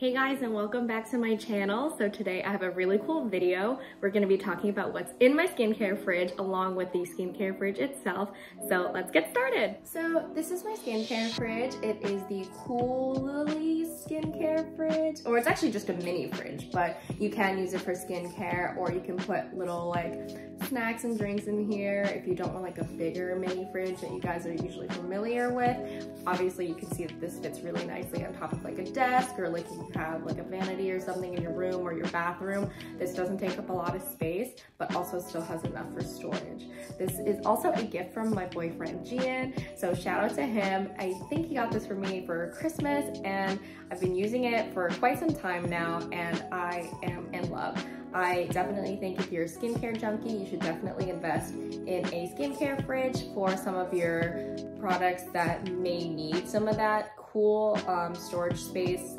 Hey guys, and welcome back to my channel. So today I have a really cool video. We're going to be talking about what's in my skincare fridge along with the skincare fridge itself. So let's get started. So this is my skincare fridge. It is the Coolly skincare fridge, or it's actually just a mini fridge, but you can use it for skincare, or you can put little like snacks and drinks in here if you don't want like a bigger mini fridge that you guys are usually familiar with. Obviously you can see that this fits really nicely on top of like a desk, or like you have like a vanity or something in your room or your bathroom. This doesn't take up a lot of space, but also still has enough for storage. This is also a gift from my boyfriend Gian, so shout out to him. I think he got this for me for Christmas, and I've been using it for quite some time now, and I am in love. I definitely think if you're a skincare junkie, you should definitely invest in a skincare fridge for some of your products that may need some of that cool storage space.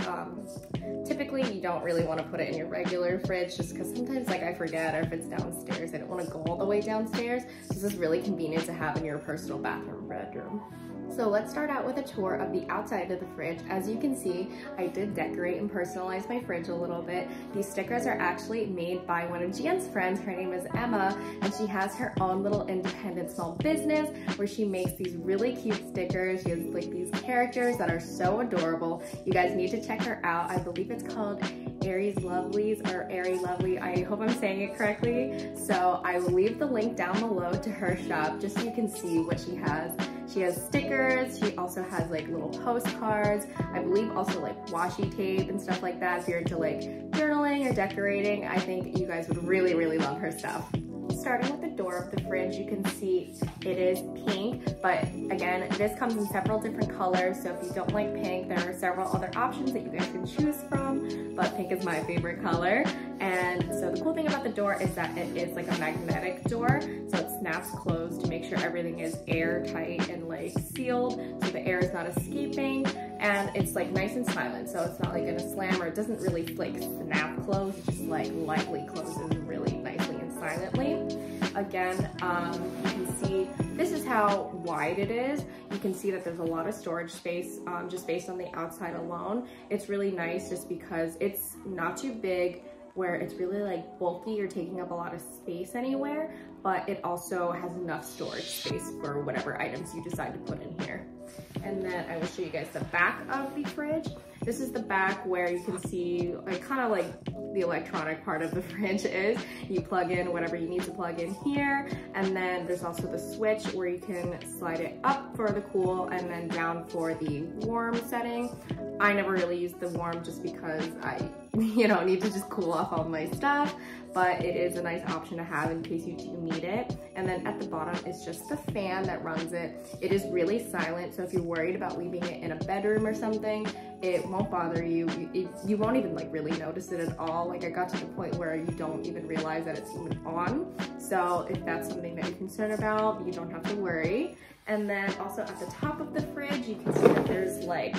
Typically, you don't really want to put it in your regular fridge just because sometimes like I forget, or if it's downstairs, I don't want to go all the way downstairs. This is really convenient to have in your personal bathroom, bedroom. So let's start out with a tour of the outside of the fridge. As you can see, I did decorate and personalize my fridge a little bit. These stickers are actually made by one of Gian's friends. Her name is Emma, and she has her own little independent small business where she makes these really cute stickers. She has like these characters that are so adorable. You guys need to check her out. I believe it's called Aries Lovelies or Airy Lovely. I hope I'm saying it correctly. So I will leave the link down below to her shop just so you can see what she has. She has stickers, she also has like little postcards, I believe also like washi tape and stuff like that. If you're into like journaling or decorating, I think you guys would really, really love her stuff. Starting with the door of the fridge, you can see it is pink, but again, this comes in several different colors, so if you don't like pink, there are several other options that you guys can choose from, but pink is my favorite color. And so the cool thing about the door is that it is like a magnetic door, so it snaps closed to make sure everything is airtight and like sealed, so the air is not escaping, and it's like nice and silent, so it's not like in a slam, or it doesn't really like snap close, it just like lightly closes really nicely and silently. Again, you can see this is how wide it is. You can see that there's a lot of storage space just based on the outside alone. It's really nice just because it's not too big where it's really like bulky or taking up a lot of space anywhere, but it also has enough storage space for whatever items you decide to put in here. And then I will show you guys the back of the fridge. This is the back where you can see like kind of like the electronic part of the fridge is. You plug in whatever you need to plug in here, and then there's also the switch where you can slide it up for the cool and then down for the warm setting. I never really use the warm just because I need to just cool off all my stuff, but it is a nice option to have in case you do need it. And then at the bottom is just the fan that runs it. It is really silent, so if you're worried about leaving it in a bedroom or something, it won't bother you. You won't even like really notice it at all. Like I got to the point where you don't even realize that it's even on. So if that's something that you're concerned about, you don't have to worry. And then also at the top of the fridge, you can see that there's like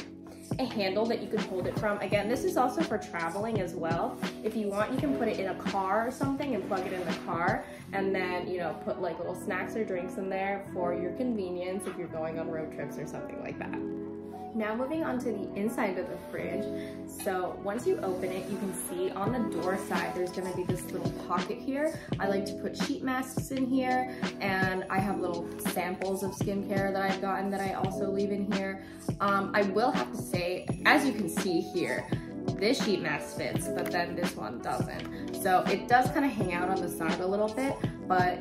a handle that you can hold it from. Again, this is also for traveling as well. If you want, you can put it in a car or something and plug it in the car, and then put like little snacks or drinks in there for your convenience if you're going on road trips or something like that. Now moving on to the inside of the fridge. So once you open it, you can see on the door side, there's gonna be this little pocket here. I like to put sheet masks in here, and I have little samples of skincare that I've gotten that I also leave in here. I will have to say, as you can see here, this sheet mask fits, but then this one doesn't. So it does kind of hang out on the side a little bit, but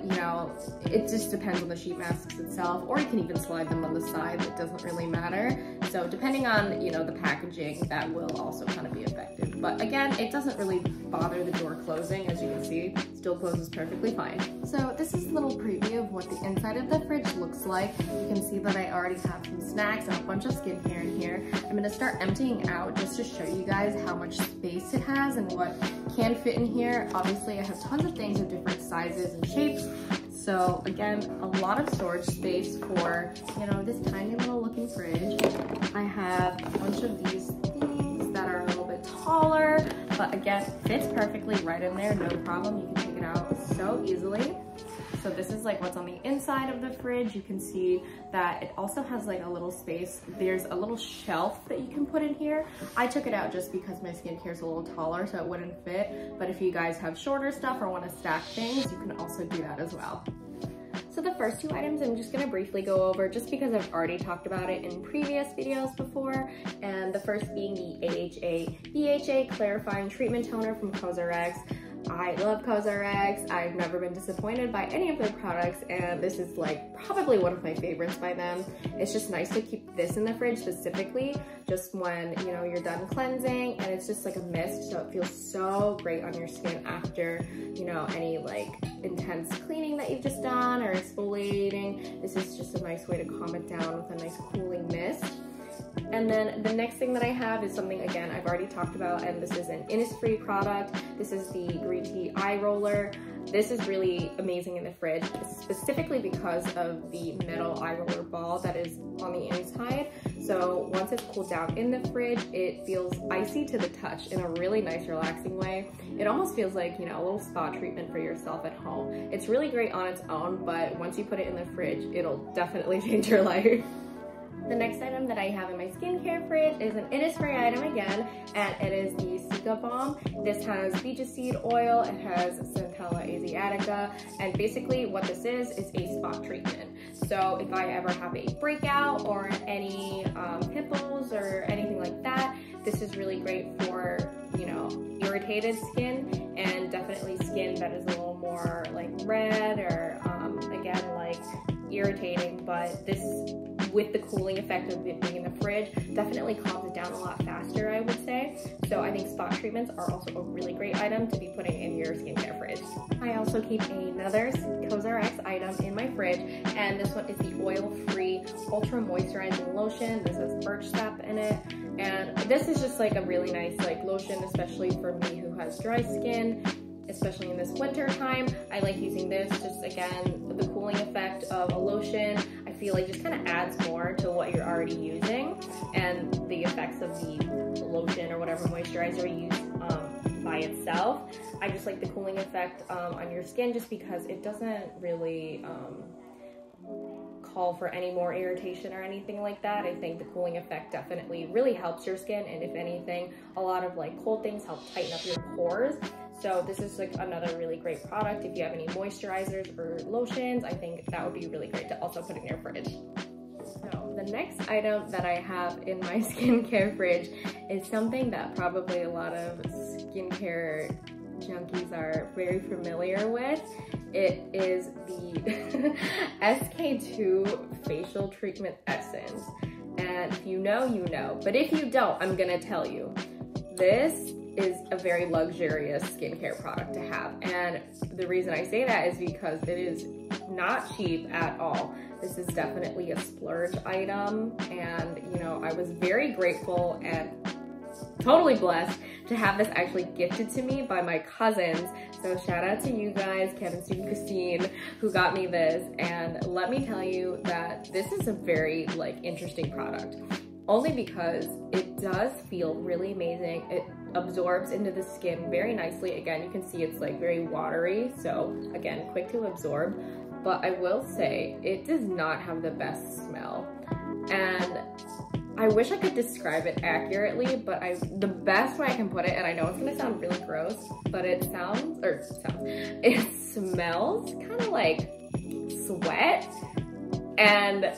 it just depends on the sheet masks itself, or you can even slide them on the side. It doesn't really matter. So depending on, the packaging, that will also kind of be affected. But again, it doesn't really bother the door closing. As you can see, still closes perfectly fine. So this is a little preview of what the inside of the fridge looks like. You can see that I already have some snacks and a bunch of skincare in here. I'm gonna start emptying out just to show you guys how much space it has and what can fit in here. Obviously, I have tons of things of different sizes and shapes. So again, a lot of storage space for, this tiny little looking fridge. I have a bunch of these things that are a little bit taller, but again, fits perfectly right in there, no problem. You can take it out so easily. So this is like what's on the inside of the fridge. You can see that it also has like a little space. There's a little shelf that you can put in here. I took it out just because my skincare is a little taller, so it wouldn't fit. But if you guys have shorter stuff or want to stack things, you can also do that as well. So the first two items I'm just gonna briefly go over just because I've already talked about it in previous videos before. And the first being the AHA BHA Clarifying Treatment Toner from COSRX. I love COSRX. I've never been disappointed by any of their products, and this is like probably one of my favorites by them. It's just nice to keep this in the fridge specifically, just when, you know, you're done cleansing, and it's just like a mist, so it feels so great on your skin after, you know, any like intense cleaning that you've just done or exfoliating. This is just a nice way to calm it down with a nice cooling mist. And then the next thing that I have is something, again, I've already talked about, and this is an Innisfree product. This is the Green Tea Eye Roller. This is really amazing in the fridge, specifically because of the metal eye roller ball that is on the inside. So once it's cooled down in the fridge, it feels icy to the touch in a really nice, relaxing way. It almost feels like, you know, a little spa treatment for yourself at home. It's really great on its own, but once you put it in the fridge, it'll definitely change your life. The next item that I have in my skincare fridge is an Innisfree item again, and it is the Cica Balm. This has beach seed oil, it has Centella Asiatica, and basically what this is a spot treatment. So if I ever have a breakout or any pimples or anything like that, this is really great for, you know, irritated skin, and definitely skin that is a little more like red or again, like irritating, but this, with the cooling effect of it being in the fridge, definitely calms it down a lot faster, I would say. So I think spot treatments are also a really great item to be putting in your skincare fridge. I also keep another COSRX item in my fridge, and this one is the oil-free ultra moisturizing lotion. This has birch sap in it, and this is just like a really nice like lotion, especially for me who has dry skin. Especially in this winter time, I like using this. Just again, the cooling effect of a lotion, I feel like just kind of adds more to what you're already using, and the effects of the lotion or whatever moisturizer you use by itself. I just like the cooling effect on your skin, just because it doesn't really call for any more irritation or anything like that. I think the cooling effect definitely really helps your skin, and if anything, a lot of like cold things help tighten up your pores. So this is like another really great product. If you have any moisturizers or lotions, I think that would be really great to also put in your fridge. So the next item that I have in my skincare fridge is something that probably a lot of skincare junkies are very familiar with. It is the SK2 Facial Treatment Essence. And if you know, you know. But if you don't, I'm gonna tell you. This is a very luxurious skincare product to have. And the reason I say that is because it is not cheap at all. This is definitely a splurge item. And, you know, I was very grateful and totally blessed to have this actually gifted to me by my cousins. So shout out to you guys, Kevin, Steve, and Christine, who got me this. And let me tell you that this is a very like interesting product, only because it does feel really amazing. It absorbs into the skin very nicely. Again, you can see it's like very watery, so again, quick to absorb. But I will say it does not have the best smell, and I wish I could describe it accurately, but the best way I can put it, and I know it's gonna sound really gross, but it smells kind of like sweat, and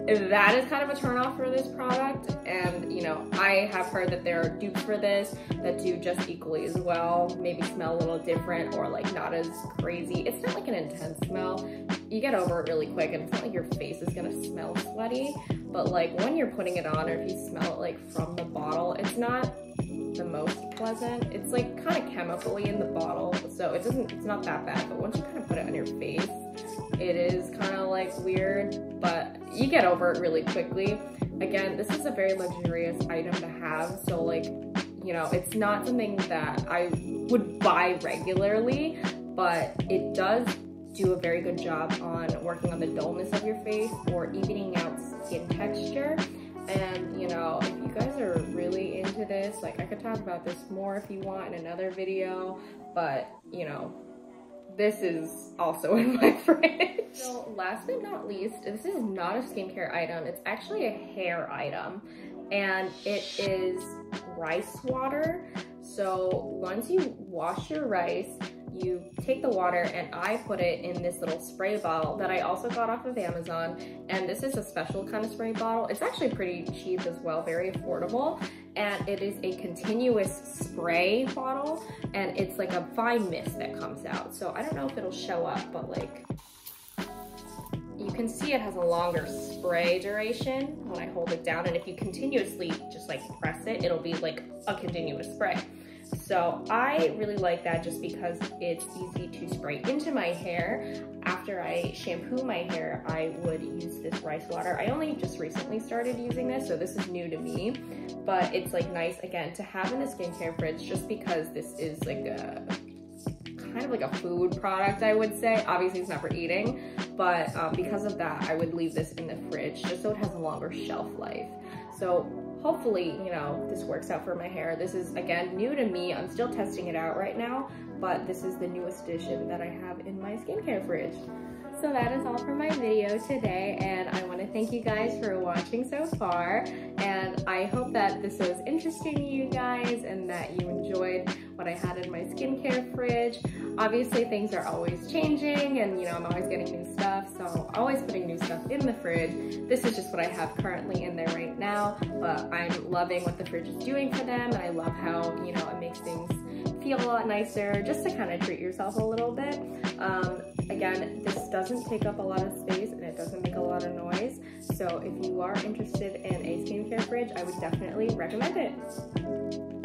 that is kind of a turnoff for this product. And you know, I have heard that there are dupes for this that do just equally as well, maybe smell a little different or like not as crazy. It's not like an intense smell. You get over it really quick, and it's not like your face is gonna smell sweaty, but like when you're putting it on, or if you smell it like from the bottle, it's not the most pleasant. It's like kind of chemically in the bottle, so it's not that bad. But once you kind of put it on your face, it is kind of like weird, but you get over it really quickly. Again, this is a very luxurious item to have, so like, you know, it's not something that I would buy regularly, but it does do a very good job on working on the dullness of your face or evening out skin texture. And you know, if you guys are really into this, like I could talk about this more if you want in another video, but you know, this is also in my fridge. So last but not least, this is not a skincare item. It's actually a hair item, and it is rice water. So once you wash your rice, you take the water, and I put it in this little spray bottle that I also got off of Amazon. And this is a special kind of spray bottle. It's actually pretty cheap as well, very affordable. And it is a continuous spray bottle, and it's like a fine mist that comes out. So I don't know if it'll show up, but like, you can see it has a longer spray duration when I hold it down. And if you continuously just like press it, it'll be like a continuous spray. So I really like that just because it's easy to spray into my hair. After I shampoo my hair, I would use this rice water. I only just recently started using this, so this is new to me, but it's like nice again to have in a skincare fridge just because this is like a kind of like a food product, I would say. Obviously it's not for eating, but because of that, I would leave this in the fridge just so it has a longer shelf life. So hopefully, you know, this works out for my hair. This is, again, new to me. I'm still testing it out right now, but this is the newest addition that I have in my skincare fridge. So that is all for my video today, and I want to thank you guys for watching so far, and I hope that this was interesting to you guys and that you enjoyed what I had in my skincare fridge. Obviously things are always changing, and you know, I'm always getting new stuff, so always putting new stuff in the fridge. This is just what I have currently in there right now, but I'm loving what the fridge is doing for them, and I love how, you know, it makes things feel a lot nicer just to kind of treat yourself a little bit. Again, this doesn't take up a lot of space and it doesn't make a lot of noise. So if you are interested in a skincare fridge, I would definitely recommend it.